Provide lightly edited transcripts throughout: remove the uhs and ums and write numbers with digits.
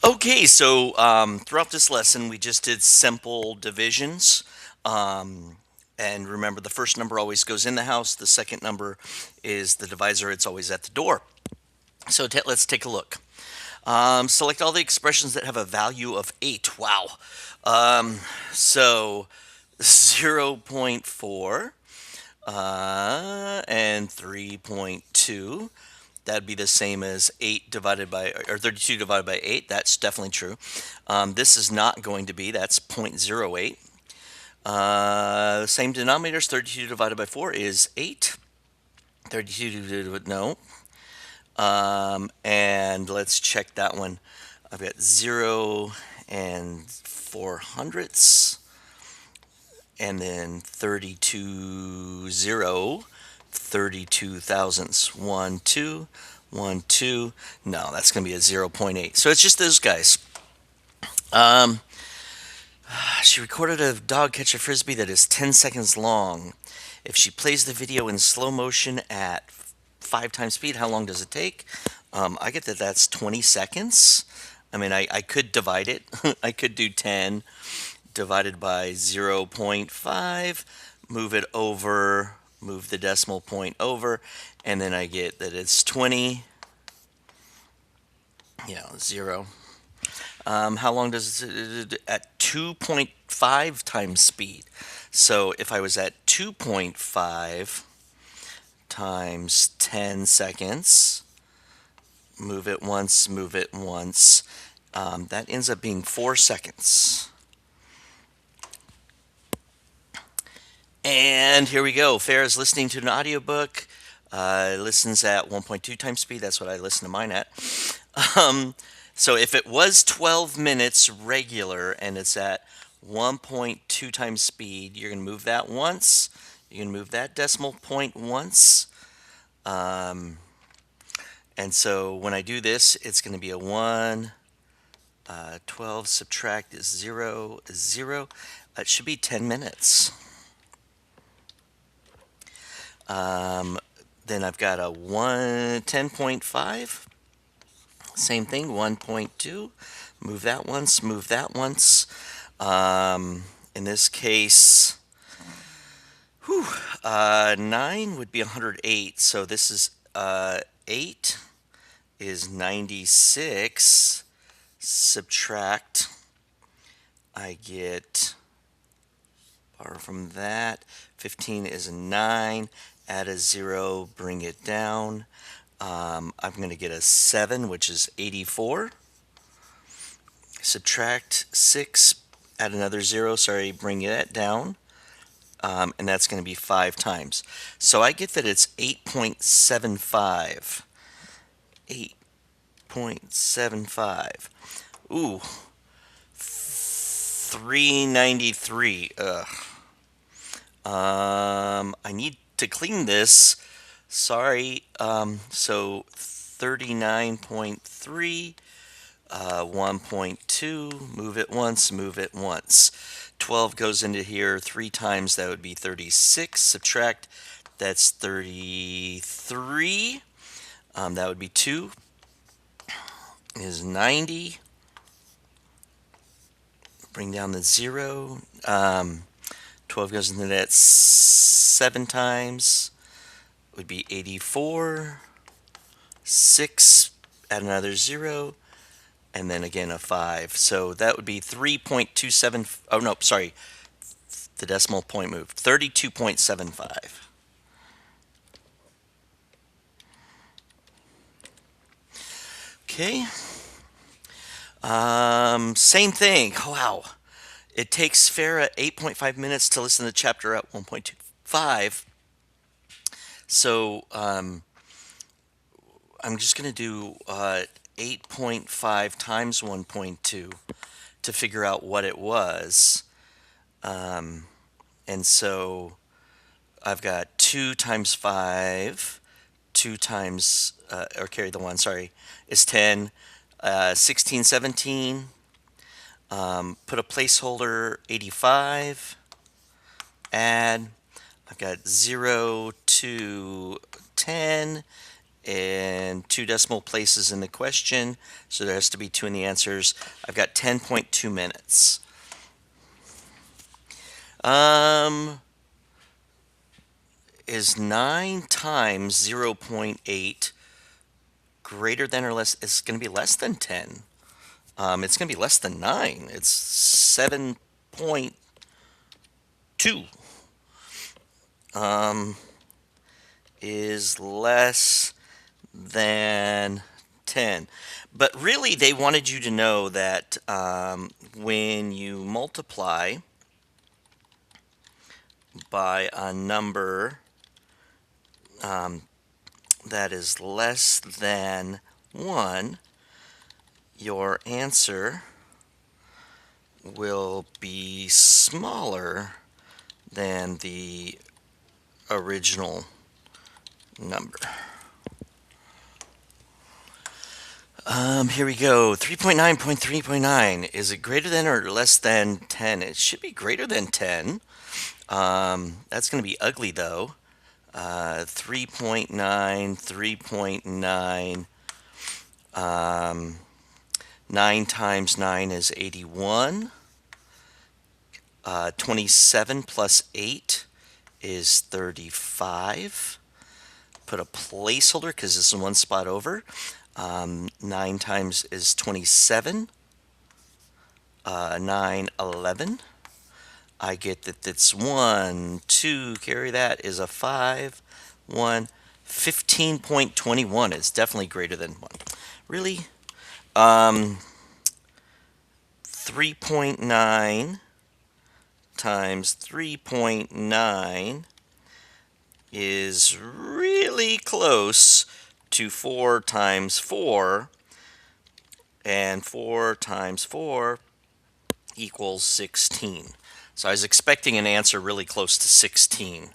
Okay, so throughout this lesson, we just did simple divisions. Um, and remember, the first number always goes in the house. The second number is the divisor. It's always at the door. So let's take a look. Select all the expressions that have a value of 8. Wow. Um, so zero point 0.4 and 3.2. That'd be the same as 8 divided by, or 32 divided by 8. That's definitely true. This is not going to be, that's 0.08. Same denominators, 32 divided by 4 is 8. 32 divided with, no. And let's check that one. I've got 0 and 4 hundredths. And then 32, 0, 32 thousandths. 1, 2, 1, 2. No, that's going to be a 0.8. So it's just those guys. Um, she recorded a dog catch a frisbee that is 10 seconds long. If she plays the video in slow motion at 5 times speed, how long does it take? I get that that's 20 seconds. I mean, I could divide it. I could do 10 divided by 0.5, move it over, move the decimal point over, and then I get that it's 20, 0. How long does it at 2.5 times speed? So if I was at 2.5 times 10 seconds, move it once, that ends up being 4 seconds. And here we go. Farrah is listening to an audiobook. Listens at 1.2 times speed. That's what I listen to mine at. Um, so if it was 12 minutes regular and it's at 1.2 times speed, you're going to move that once. You're going to move that decimal point once. And so when I do this, it's going to be a 1, 12 subtract is 0 is 0. It should be 10 minutes. Then I've got a 10.5. Same thing, 1.2. Move that once, move that once. In this case, 9 would be 108. So this is 8 is 96. Subtract, I get, borrow from that, 15 is a 9. Add a 0, bring it down. I'm going to get a 7, which is 84. Subtract 6, add another 0, sorry, bring that down. And that's going to be 5 times. So I get that it's 8.75. 8.75. Ooh, 393. Ugh. I need to clean this. Sorry. So 39.3, 1.2, move it once, move it once. 12 goes into here 3 times, that would be 36. Subtract, that's 33. That would be 2 is 90. Bring down the 0. 12 goes into that 7 times, would be 84. 6, add another 0, and then again a 5. So that would be 3.27. Oh, no, sorry. The decimal point moved. 32.75. Okay. Same thing. Wow. It takes Farrah 8.5 minutes to listen to the chapter at 1.25. So I'm just going to do 8.5 times 1.2 to figure out what it was. And so I've got 2 times 5, 2 times, or carry the 1, sorry, is 10, 16, 17. Put a placeholder 85, add, I've got 0 to 10 and 2 decimal places in the question, so there has to be 2 in the answers. I've got 10.2 minutes. Is 9 times 0.8 greater than or less? It's going to be less than 10. It's going to be less than 9. It's 7.2. Is less than 10. But really, they wanted you to know that when you multiply by a number that is less than 1, your answer will be smaller than the original number. Here we go. 3.9.3.9. Is it greater than or less than 10? It should be greater than 10. That's going to be ugly though. 3.9, 3.9. 9 times 9 is 81. 27 plus 8 is 35. Put a placeholder because this is one spot over. 9 times is 27. 9, 11. I get that it's 1, 2, carry that is a 5, 1, 15.21. It's definitely greater than 1. Really? 3.9 times 3.9 is really close to 4 times 4, and 4 times 4 equals 16. So I was expecting an answer really close to 16.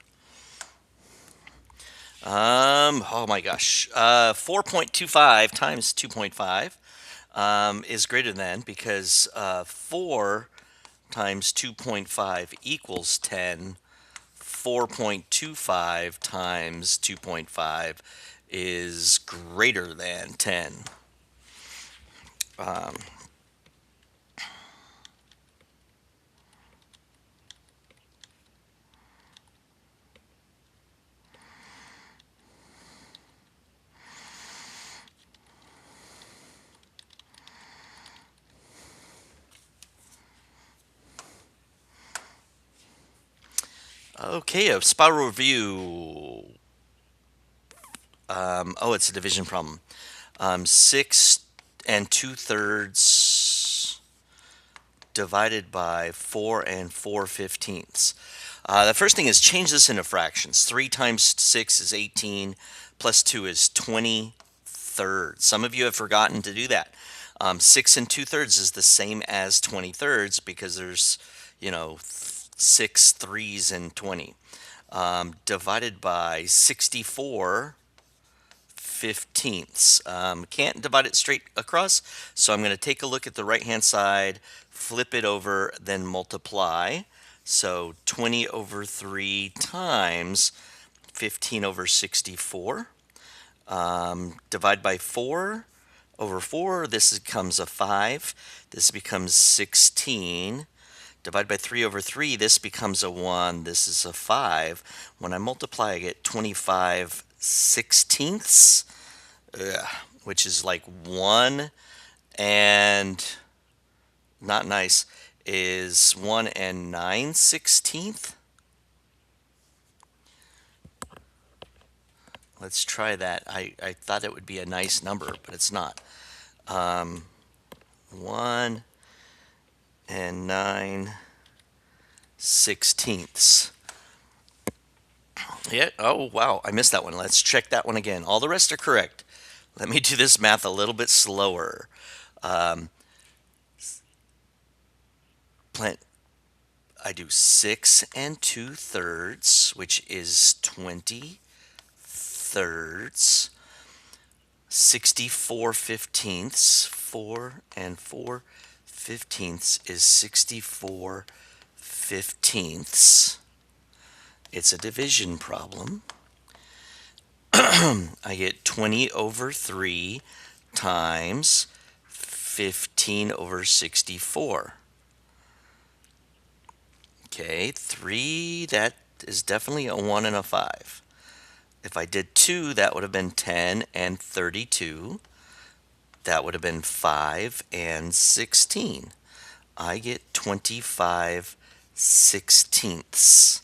Oh my gosh. 4.25 times 2.5 is greater than, because 4 times 2.5 equals 10. 4.25 times 2.5 is greater than 10. Okay, a spiral review. It's a division problem. 6 2/3 divided by 4 4/15. The first thing is change this into fractions. 3 times 6 is 18, plus 2 is 20/3. Some of you have forgotten to do that. 6 2/3 is the same as 20/3 because there's, 6 3s in 20. Divided by 64/15. Can't divide it straight across, so I'm going to take a look at the right hand side, flip it over, then multiply. So 20/3 times 15/64. Divide by 4/4. This becomes a 5. This becomes 16. Divide by 3/3. This becomes a 1. This is a 5. When I multiply, I get 25/16, which is like 1 and, not nice, is 1 9/16. Let's try that. I thought it would be a nice number, but it's not. 1 9/16. Yeah. Oh, wow. I missed that one. Let's check that one again. All the rest are correct. Let me do this math a little bit slower. I do 6 2/3, which is 20/3. 64/15. 4 4/15 is 64/15. It's a division problem. I get 20 over 3 times 15 over 64. Okay, 3, that is definitely a 1 and a 5. If I did 2, that would have been 10 and 32. That would have been 5 and 16. I get 25 sixteenths.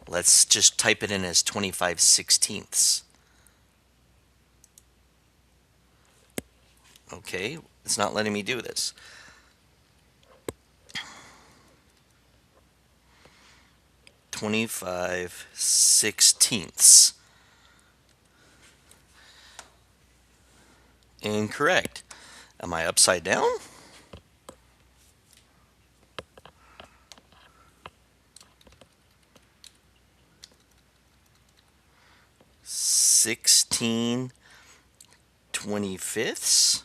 Let's just type it in as 25 sixteenths. Okay, it's not letting me do this. "25 sixteenths." Incorrect. Am I upside down? "16 25ths?"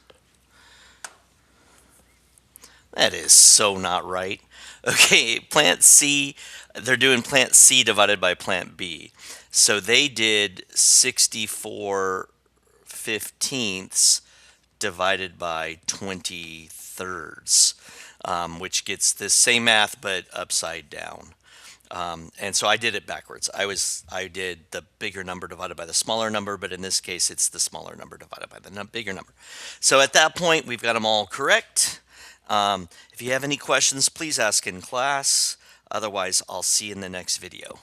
That is so not right. Okay, plant C, they're doing plant C divided by plant B. So they did 64 fifteenths divided by 20 thirds, which gets the same math but upside down. And so I did it backwards. I did the bigger number divided by the smaller number, but in this case, it's the smaller number divided by the bigger number. So at that point, we've got them all correct. If you have any questions, please ask in class. Otherwise, I'll see you in the next video.